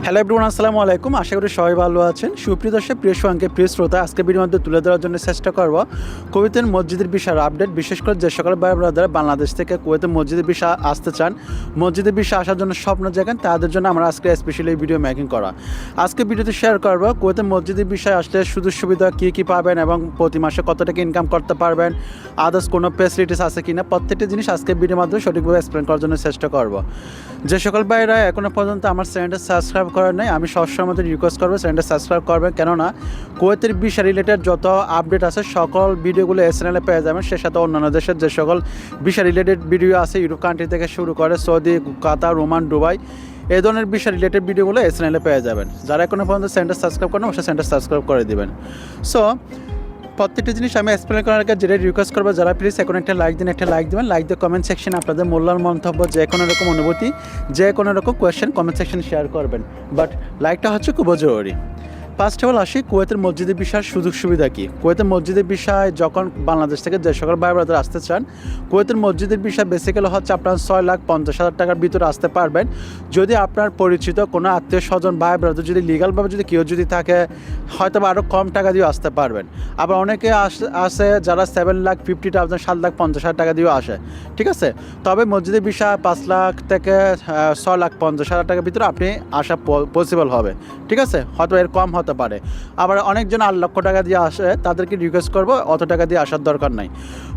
Hello everyone, আসসালামু আলাইকুম। আশা করি সবাই ভালো আছেন। সুপ্রিয় দর্শক, প্রিয় সঙ্গে প্রিয় শ্রোতা, আজকে ভিডিওর মধ্যে তুলে ধরার জন্য চেষ্টা করব কুয়েতের মসজিদের বিষয়ের আপডেট। বিশেষ করে যে সকল ভাই ব্রাদার বাংলাদেশ থেকে কুয়েতের মসজিদের বিষয় আসতে চান, মসজিদের বিষয়ে আসার জন্য স্বপ্ন দেখেন, তাদের জন্য আমরা আজকে স্পেশালি ভিডিও মেকিং করা। আজকে ভিডিওতে শেয়ার করব কুয়েতের মসজিদের বিষয়ে আসলে সুযোগ সুবিধা কী কী পাবেন এবং প্রতি মাসে কত টাকা ইনকাম করতে পারবেন, আদার্স কোনো ফ্যাসিলিটিস আছে কিনা, প্রত্যেকটি জিনিস আজকে ভিডিওর মাধ্যমে সঠিকভাবে এক্সপ্লেন করার জন্য চেষ্টা করব। যে সকল ভাইরা এখনও পর্যন্ত আমার চ্যানেলটা সাবস্ক্রাইব করার নাই, আমি সবসময় মধ্যে রিকোয়েস্ট করবো চ্যানেলটা সাবস্ক্রাইব করবেন, কেননা কুয়েতের বিষয় রিলেটেড যত আপডেট আছে সকল ভিডিওগুলো এই চ্যানেলে পেয়ে যাবেন। সে সাথে অন্যান্য দেশের যে সকল বিষয় রিলেটেড ভিডিও আছে, ইউরোপ কান্ট্রি থেকে শুরু করে সৌদি, কাতার, ওমান, দুবাই, এই ধরনের বিষয় রিলেটেড ভিডিওগুলো এই চ্যানেলে পেয়ে যাবেন। যারা এখনও পর্যন্ত চ্যানেলটা সাবস্ক্রাইব করেন অবশ্যই চ্যানেলটা সাবস্ক্রাইব করে দেবেন। সো প্রত্যেকটি জিনিস আমি এক্সপ্লেন করার আগে যেটা রিকোয়েস্ট করবো, যারা প্লিজ এখন একটা লাইক দিন, একটা লাইক দেবেন। লাইক দিয়ে কমেন্ট সেকশনে আপনাদের মূল্যবান মন্তব্য, যে কোনো রকম অনুভূতি, যে কোনো রকম কোয়েশ্চেন কমেন্ট সেকশনে শেয়ার করবেন, বাট লাইকটা হচ্ছে খুব জরুরি। ফার্স্ট অফ অল আসি কুয়েতের মসজিদের বিষয়ের সুযোগ সুবিধা কী। কুয়েতের মসজিদের বিষয় যখন বাংলাদেশ থেকে যে সকল ভাই ব্রাদার আসতে চান, কুয়েতের মসজিদের বিষয় বেসিক্যালি হচ্ছে আপনার 6,50,000 টাকার ভিতরে আসতে পারবেন যদি আপনার পরিচিত কোনো আত্মীয় স্বজন ভাই ব্রাদার যদি লিগালভাবে যদি কেউ যদি থাকে, হয়তো বা আরও কম টাকা দিয়েও আসতে পারবেন। আবার অনেকে আসে যারা 7,50,000 7,50,000 টাকা দিয়েও আসে, ঠিক আছে। তবে মসজিদের বিষয় 5 লাখ থেকে 6,50,000 টাকার ভিতরে আপনি আসা পসিবল হবে, ঠিক আছে। হয়তো এর কম হতে পারে। আবার অনেকজন 8 লক্ষ টাকা দিয়ে আসে, তাদেরকে রিকোয়েস্ট করব অত টাকা দিয়ে আসার দরকার নাই।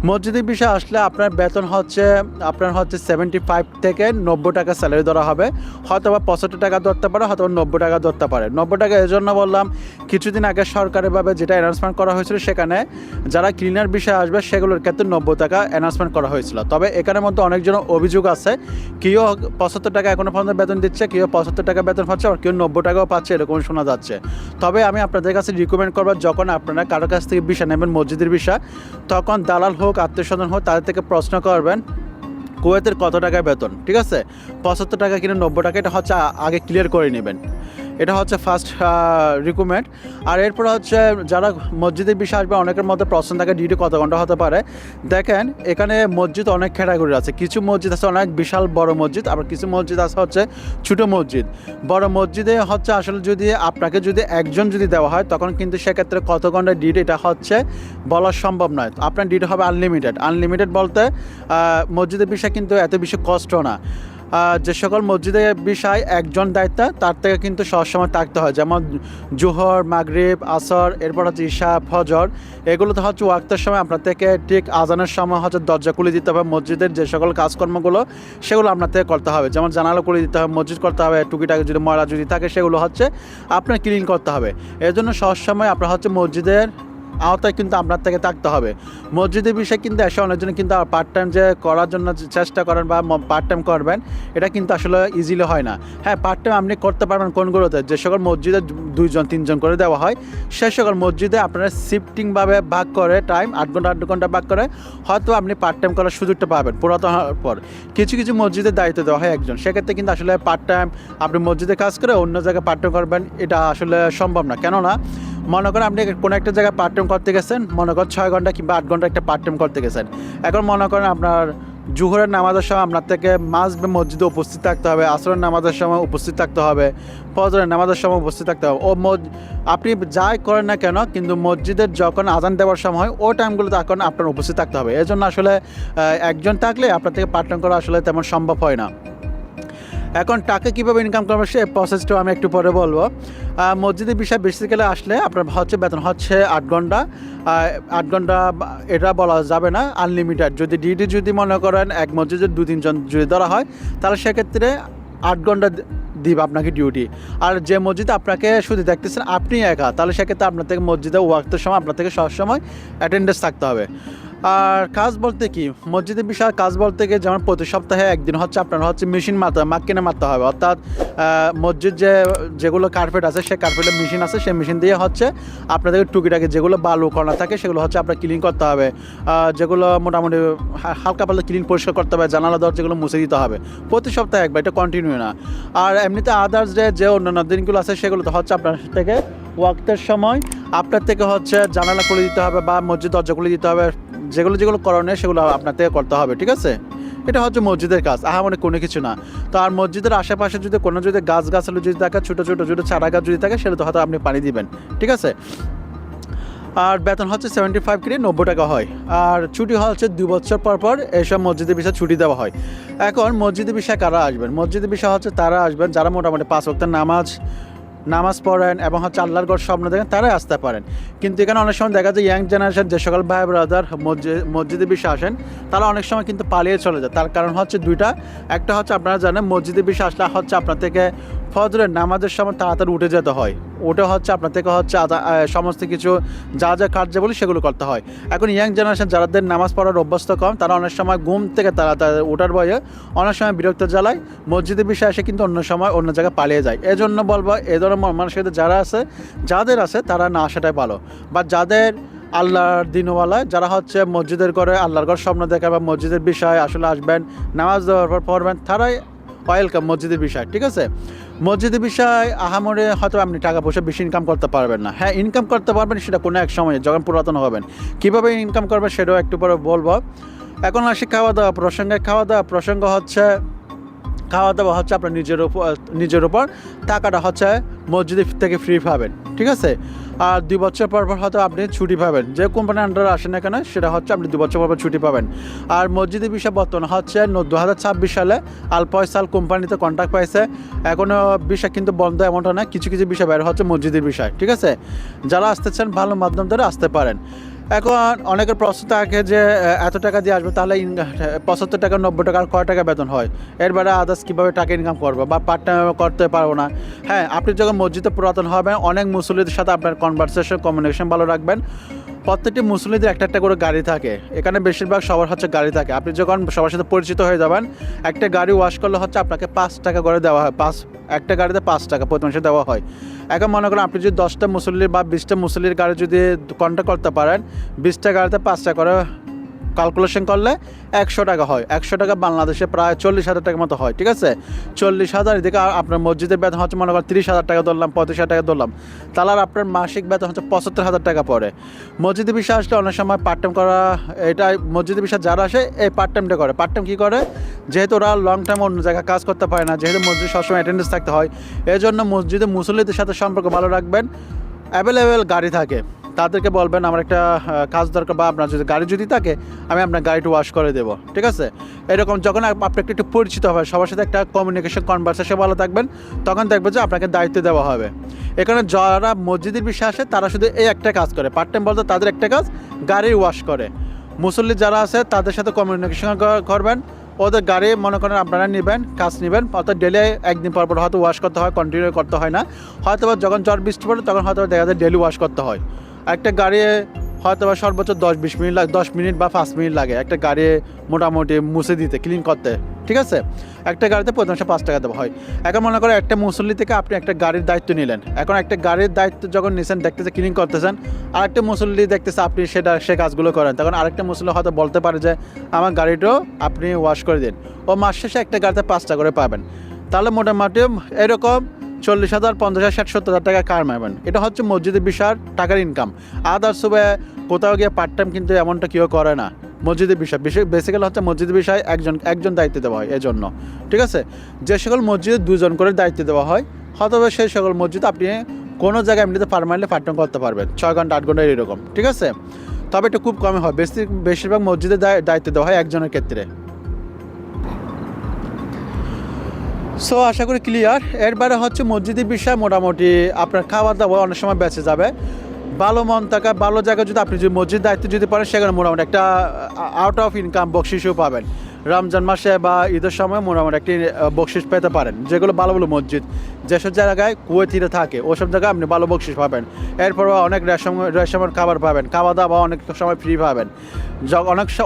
মসজিদের বিষয়ে আসলে আপনার বেতন হচ্ছে 75 থেকে 90 টাকা স্যালারি ধরা হবে, হয়তো বা 75 টাকা ধরতে পারে, হয়তো 90 টাকা ধরতে পারে। 90 টাকা এই জন্য বললাম, কিছুদিন আগে সরকারিভাবে যেটা অ্যানাউন্সমেন্ট করা হয়েছিল, সেখানে যারা ক্লিনার বিষয়ে আসবে সেগুলোর ক্ষেত্রে 90 টাকা অ্যানাউন্সমেন্ট করা হয়েছিল। তবে এখানের মধ্যে অনেকজন অভিযোগ আছে, কেউ 75 টাকা এখনও পর্যন্ত বেতন দিচ্ছে, কেউ 75 টাকা বেতন পাচ্ছে, আর কেউ 90 টাকাও পাচ্ছে, এরকম শোনা যাচ্ছে। তবে আমি আপনাদের কাছে রিকমেন্ড করবো, যখন আপনারা কারো কাছ থেকে বিষয় নেবেন মসজিদের বিষয়, তখন দালাল হোক আত্মীয় স্বজন হোক, তাদের থেকে প্রশ্ন করবেন কুয়েতের কত টাকায় বেতন, ঠিক আছে। 75 টাকা কিনা 90 টাকা, এটা হচ্ছে আগে ক্লিয়ার করে নেবেন। এটা হচ্ছে ফার্স্ট রিকমেন্ড। আর এরপর হচ্ছে যারা মসজিদের বিষয়ে আসবে, অনেকের মধ্যে প্রশ্ন থাকে ডিউটি কত ঘন্টা হতে পারে। দেখেন, এখানে মসজিদ অনেক ক্যাটাগরি আছে। কিছু মসজিদ আছে অনেক বিশাল বড় মসজিদ, আবার কিছু মসজিদ আছে হচ্ছে ছোটো মসজিদ। বড় মসজিদে হচ্ছে আসলে যদি আপনাকে যদি একজন যদি দেওয়া হয়, তখন কিন্তু সেক্ষেত্রে কত ঘন্টা ডিউটি এটা হচ্ছে বলা সম্ভব নয়। আপনার ডিউটি হবে আনলিমিটেড। আনলিমিটেড বলতে মসজিদের বিষয় কিন্তু এত বেশি কষ্ট না। যে সকল মসজিদের বিষয় একজন দায়িত্ব, তার থেকে কিন্তু সবসময় থাকতে হয়, যেমন জোহর, মাগরিব, আসর, এরপর হচ্ছে ঈশা, ফজর, এগুলোতে হচ্ছে ওয়াক্তের সময় আপনার থেকে ঠিক আজানের সময় হচ্ছে দরজা খুলে দিতে হবে। মসজিদের যে সকল কাজকর্মগুলো সেগুলো আপনার থেকে করতে হবে, যেমন জানালা খুলে দিতে হবে, মসজিদ করতে হবে, টুকিটাকি যদি ময়লা যদি থাকে সেগুলো হচ্ছে আপনার ক্লিন করতে হবে। এর জন্য সবসময় আপনার হচ্ছে মসজিদের আওতায় কিন্তু আপনার থেকে থাকতে হবে। মসজিদের বিষয়ে কিন্তু এসে অনেকজন কিন্তু পার্ট টাইম যে করার জন্য চেষ্টা করেন বা পার্ট টাইম করবেন, এটা কিন্তু আসলে ইজিলি হয় না। হ্যাঁ, পার্ট টাইম আপনি করতে পারবেন কোনগুলোতে, যে সকল মসজিদে 2জন 3জন করে দেওয়া হয়, সে সকল মসজিদে আপনারা শিফটিংভাবে ভাগ করে টাইম 8 ঘন্টা 8 ঘন্টা ভাগ করে হয়তো আপনি পার্ট টাইম করার সুযোগটা পাবেন পুরাতন হওয়ার পর। কিছু কিছু মসজিদের দায়িত্ব দেওয়া হয় একজন, সেক্ষেত্রে কিন্তু আসলে পার্ট টাইম আপনি মসজিদে কাজ করে অন্য জায়গায় পার্ট টাইম করবেন, এটা আসলে সম্ভব না। কেননা মনে করেন আপনি কোনো একটা জায়গায় পার্ট টাইম করতে গেছেন, মনে করেন 6 ঘন্টা কিংবা 8 ঘন্টা একটা পার্ট টাইম করতে গেছেন। এখন মনে করেন আপনার জোহরের নামাজের সময় আপনার থেকে মাসবে মসজিদে উপস্থিত থাকতে হবে, আসরের নামাজের সময় উপস্থিত থাকতে হবে, ফজরের নামাজের সময় উপস্থিত থাকতে হবে। আপনি যাই করেন না কেন, কিন্তু মসজিদের যখন আজান দেওয়ার সময় হয় ওই টাইমগুলোতে এখন আপনার উপস্থিত থাকতে হবে। এর জন্য আসলে একজন থাকলে আপনার থেকে পার্ট টাইম করা আসলে তেমন সম্ভব হয় না। এখন টাকা কীভাবে ইনকাম করবে সে প্রসেসটাও আমি একটু পরে বলবো। মসজিদের বিষয় বেসিক্যালি আসলে আপনার হচ্ছে বেতন হচ্ছে 8 ঘন্টা। 8 ঘন্টা এটা বলা যাবে না, আনলিমিটেড। যদি ডিউটি যদি মনে করেন এক মসজিদের 2-3 জন যদি ধরা হয়, তাহলে সেক্ষেত্রে 8 ঘন্টা দিব আপনাকে ডিউটি। আর যে মসজিদে আপনাকে শুধু দেখতেছেন আপনি একা, তাহলে সেক্ষেত্রে আপনার থেকে মসজিদে ওয়াক্তের সময় আপনার থেকে সবসময় অ্যাটেন্ডেন্স থাকতে হবে। আর কাজ বলতে কি, মসজিদের বিষয়ে কাজ বলতে গিয়ে যেমন প্রতি সপ্তাহে একদিন হচ্ছে আপনার হচ্ছে মেশিন মাক্কিনে মারতে হবে, অর্থাৎ মসজিদ যেগুলো কার্পেট আছে, সেই কার্পেটের মেশিন আছে, সেই মেশিন দিয়ে হচ্ছে আপনাদের টুকিটাকি যেগুলো বালু কণা থাকে সেগুলো হচ্ছে আপনার ক্লিন করতে হবে। যেগুলো মোটামুটি হালকা পাতলা ক্লিন পরিষ্কার করতে হবে, জানালা দরজাগুলো মুছে দিতে হবে প্রতি সপ্তাহে একবার, এটা কন্টিনিউ না। আর এমনিতে আদার্স যে অন্যান্য দিনগুলো আছে সেগুলোতে হচ্ছে আপনার থেকে ওয়াক্তের সময় আপনার থেকে হচ্ছে জানালা খুলে দিতে হবে বা মসজিদ দরজা খুলে দিতে হবে, যেগুলো করণীয় সেগুলো আপনার থেকে করতে হবে, ঠিক আছে। এটা হচ্ছে মসজিদের কাজ, আহামরি কোনো কিছু না। তো আর মসজিদের আশেপাশে যদি কোনো যদি গাছগাছালি যদি থাকে, ছোটো ছোটো ছোটো চারা গাছ যদি থাকে, সেটা তো হয়তো আপনি পানি দিবেন, ঠিক আছে। আর বেতন হচ্ছে 75 করে 90 টাকা হয়। আর ছুটি হচ্ছে 2 বছর পর পর এইসব মসজিদের বিষয়ে ছুটি দেওয়া হয়। এখন মসজিদের বিষয়ে কারা আসবেন? মসজিদের বিষয় হচ্ছে তারা আসবেন যারা মোটামুটি 5 ওয়াক্তের নামাজ পড়েন এবং হচ্ছে আল্লাহর ঘর স্বপ্ন দেখেন, তারাই আসতে পারেন। কিন্তু এখানে অনেক সময় দেখা যায় ইয়াং জেনারেশন যে সকল ভাই ব্রাদার মসজিদের বিষয়ে আসেন, তারা অনেক সময় কিন্তু পালিয়ে চলে যায়। তার কারণ হচ্ছে দুইটা। একটা হচ্ছে আপনারা জানেন মসজিদের বিষয়ে আসলে হচ্ছে আপনার থেকে ফজরের নামাজের সময় তাড়াতাড়ি উঠে যেতে হয়। ওটা হচ্ছে আপনার থেকে হচ্ছে সমস্ত কিছু যা যা কার্যাবলী সেগুলো করতে হয়। এখন ইয়াং জেনারেশন যাদের নামাজ পড়ার অভ্যস্ত কম, তারা অনেক সময় ঘুম থেকে তাড়াতাড়ি ওঠার ভয়ে অনেক সময় বিরক্ত জ্বালায়, মসজিদের বিষয়ে এসে কিন্তু অন্য সময় অন্য জায়গায় পালিয়ে যায়। এজন্য বলবো এই ধরনের মানুষের যাদের আছে তারা না আসাটাই ভালো। বা যাদের আল্লাহর দিনওয়ালা, যারা হচ্ছে মসজিদের ঘরে আল্লাহর ঘর স্বপ্ন দেখে বা মসজিদের বিষয়ে আসলে আসবেন, নামাজ দেওয়ার পর পড়বেন, তারাই ওয়েলকাম মসজিদের বিষয়, ঠিক আছে। মসজিদের বিষয় আহামরে হয়তো আপনি টাকা পয়সা বেশি ইনকাম করতে পারবেন না। হ্যাঁ, ইনকাম করতে পারবেন, সেটা কোনো এক সময় যখন পুরাতন হবেন। কীভাবে ইনকাম করবেন সেটাও একটু পরে বলবো। এখন আসি খাওয়া দাওয়া প্রসঙ্গ হচ্ছে খাওয়া দাওয়া হচ্ছে আপনার নিজের উপর। টাকাটা হচ্ছে মসজিদ থেকে ফ্রি পাবেন, ঠিক আছে। আর 2 বছর পর পর হয়তো আপনি ছুটি পাবেন, যে কোম্পানির আন্ডারে আসেন না কেন সেটা হচ্ছে আপনি 2 বছর পর পর ছুটি পাবেন। আর মসজিদের বিষয় বর্তমানে হচ্ছে 2026 সালে আল ফয়সাল কোম্পানিতে কন্ট্রাক্ট পাইছে। এখনও বিষয় কিন্তু বন্ধ এমনটা না, কিছু কিছু বিষয় বের হচ্ছে মসজিদের বিষয়, ঠিক আছে। যারা আসতে চান ভালো মাধ্যম ধরে আসতে পারেন। এখন অনেকের প্রশ্ন থাকে যে এত টাকা দিয়ে আসবে, তাহলে 75 টাকা 90 টাকা আর কয় টাকা বেতন হয়, এরবারে আদার্স কীভাবে টাকা ইনকাম করবো বা পার্ট টাইম করতে পারবো না। হ্যাঁ, আপনি যখন মসজিদে পুরাতন হবেন, অনেক মুসল্লিদের সাথে আপনার কমিউনিকেশন ভালো রাখবেন। প্রত্যেকটি মুসল্লিদের একটা করে গাড়ি থাকে, এখানে বেশিরভাগ সবার হচ্ছে গাড়ি থাকে। আপনি যখন সবার সাথে পরিচিত হয়ে যাবেন, একটা গাড়ি ওয়াশ করলে হচ্ছে আপনাকে 5 টাকা করে দেওয়া হয়। একটা গাড়িতে 5 টাকা প্রতি মাসে দেওয়া হয়। এখন মনে করেন আপনি যদি 10টা মুসল্লি বা 20টা মুসল্লির গাড়ি যদি কন্ট্যাক্ট করতে পারেন, 20টা গাড়িতে 5 টাকা করে ক্যালকুলেশন করলে 100 টাকা হয়। 100 টাকা বাংলাদেশে প্রায় 40,000 টাকার মতো হয়, ঠিক আছে। 40,000 এদিকে আপনার মসজিদের বেতন হচ্ছে মনে করেন 30,000 টাকা ধরলাম, 35,000 টাকা ধরলাম, তাহলে আর আপনার মাসিক বেতন হচ্ছে 75,000 টাকা পড়ে। মসজিদের বিষয় আসলে অনেক সময় পার্ট টাইম করা, এটা মসজিদের বিষয় যারা আসে এই পার্ট টাইমটা করে। পার্ট টাইম কী করে, যেহেতু ওরা লং টাইম অন্য জায়গায় কাজ করতে পারে না, যেহেতু মসজিদ সবসময় অ্যাটেন্ডেন্স থাকতে হয়, এই জন্য মসজিদে মুসল্লিদের সাথে সম্পর্ক ভালো রাখবেন। অ্যাভেলেবেল গাড়ি থাকে, তাদেরকে বলবেন আমার একটা কাজ দরকার, বা আপনার যদি গাড়ি থাকে আমি আপনার গাড়িটা ওয়াশ করে দেবো, ঠিক আছে। এরকম যখন আপনি একটু পরিচিত হবে, সবার সাথে একটা কনভারসেশন ভালো থাকবেন, তখন দেখবেন যে আপনাকে দায়িত্ব দেওয়া হবে। এখানে যারা মসজিদের বিষয়ে আসে তারা শুধু এই একটা কাজ করে, পার্ট টাইম বলতে তাদের একটা কাজ গাড়ি ওয়াশ করে। মুসল্লি যারা আছে তাদের সাথে কমিউনিকেশন করবেন, ওদের গাড়ি মনে করেন আপনারা কাজ নেবেন, অর্থাৎ ডেলি একদিন পর পর হয়তো ওয়াশ করতে হয়, কন্টিনিউ করতে হয় না। হয়তো যখন ঝড় বৃষ্টি পড়ে তখন হয়তো দেখা যায় ডেলি ওয়াশ করতে হয়। একটা গাড়ি হয়তো বা সর্বোচ্চ 10-20 মিনিট লাগে, 10 মিনিট বা 5 মিনিট লাগে একটা গাড়ি মোটামুটি মুছে দিতে, ক্লিন করতে, ঠিক আছে। একটা গাড়িতে প্রতি মাসে 5 টাকা দেওয়া হয়। এখন মনে করেন একটা মুসল্লি থেকে আপনি একটা গাড়ির দায়িত্ব নিলেন। এখন একটা গাড়ির দায়িত্ব যখন নিছেন, দেখতেছে ক্লিন করতেছেন, আরেকটা মুসল্লি দেখতেছে আপনি সে কাজগুলো করেন, তখন আরেকটা মুসল্লি হয়তো বলতে পারে যে আমার গাড়িটাও আপনি ওয়াশ করে দিন। ও মাস শেষে একটা গাড়িতে 5 টাকা করে পাবেন। তাহলে মোটামুটি এরকম 40,000, 50,000, 60,000, 70,000 টাকা কামাবেন। এটা হচ্ছে মসজিদের বিষয় টাকার ইনকাম। আদার্স কোথাও গিয়ে পার্ট টাইম কিন্তু এমনটা কেউ করে না। মসজিদের বিষয় বেসিক্যালি হচ্ছে মসজিদের বিষয় একজন দায়িত্ব দেওয়া হয় এজন্য, ঠিক আছে। যে সকল মসজিদে 2 জন করে দায়িত্ব দেওয়া হয়, হয়তো সেই সকল মসজিদ আপনি কোনো জায়গায় এমনিতে পারমানেন্টলি পার্ট টাইম করতে পারবেন, 6 ঘন্টা 8 ঘন্টা এরকম, ঠিক আছে। তবে এটা খুব কমই হয়, বেশিরভাগ মসজিদে দায়িত্ব দেওয়া হয় একজনের ক্ষেত্রে। সো আশা করি ক্লিয়ার। এরবারে হচ্ছে মসজিদের বিষয় মোটামুটি আপনার খাওয়া দাওয়া অনেক সময় বেঁচে যাবে। ভালো মন থাকা, ভালো জায়গায় যদি আপনি যদি মসজিদ দায়িত্ব যদি পারেন, সেখানে মোটামুটি একটা আউট অফ ইনকাম বকশিসও পাবেন। রমজান মাসে বা ঈদের সময় মোটামুটি একটি বকশিস পেতে পারেন, যেগুলো ভালো ভালো মসজিদ যেসব জায়গায় কুয়েতিরা থাকে ওসব জায়গায় আপনি ভালো বকশিস পাবেন। এরপরও অনেক রেশমের খাবার পাবেন, খাওয়া দাওয়া অনেক সময় ফ্রি পাবেন।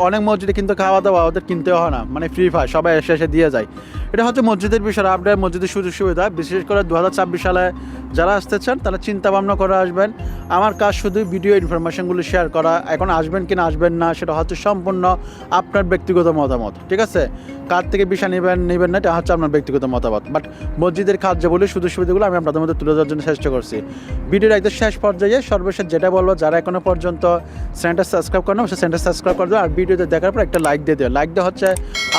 অনেক মসজিদে কিন্তু খাওয়া দাওয়া ওদের কিনতে হয় না, মানে ফ্রি পায়, সবাই এসে দিয়ে যায়। এটা হচ্ছে মসজিদের বিষয়, আপনার মসজিদের সুযোগ সুবিধা। বিশেষ করে 2026 সালে যারা আসতে চান তারা চিন্তা ভাবনা করে আসবেন। আমার কাজ শুধু ভিডিও ইনফরমেশনগুলো শেয়ার করা। এখন আসবেন কি না আসবেন না সেটা হচ্ছে সম্পূর্ণ আপনার ব্যক্তিগত মতামত। ঠিক আছে, কার থেকে ভিসা নেবেন না এটা হচ্ছে আপনার ব্যক্তিগত মতামত। বাট মসজিদের কার্যাবলী সুযোগ সুবিধাগুলো আমি আপনাদের মধ্যে তুলে ধরার জন্য চেষ্টা করছি। ভিডিওর একদম শেষ পর্যায়ে সর্বশেষ যেটা বলবো, যারা এখনো পর্যন্ত চ্যানেলটা সাবস্ক্রাইব করেন অবশ্যই চ্যানেলটা সাবস্ক্রাইব করে দেবেন। আর ভিডিওতে দেখার পর একটা লাইক দিয়ে দেবেন। লাইক দেওয়া হচ্ছে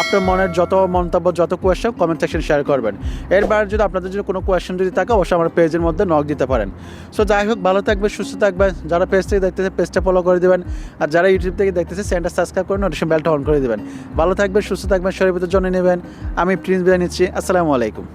আপনার মনের যত মন্তব্য, যত কোয়েশ্চেন কমেন্ট সেকশন শেয়ার করবেন। এর বাইরে যদি আপনাদের যদি কোনো কোয়েশ্চেন যদি থাকে অবশ্যই আমার পেজের মধ্যে নক দিতে পারেন। সো যাই হোক, ভালো থাকবে, সুস্থ থাকবে। যারা পেজ থেকে দেখতেছে পেজটা ফলো করে দেবেন, আর যারা ইউটিউব থেকে দেখতেছে চ্যানেলটা সাবস্ক্রাইব করে নোটিফিকেশন বেলটা অন করে দেবেন। ভালো থাকবেন, সুস্থ থাকবেন, শরীরের জন্য নেবেন। আমি প্রিন্স বিদায় নিচ্ছি। আসসালামু আলাইকুম।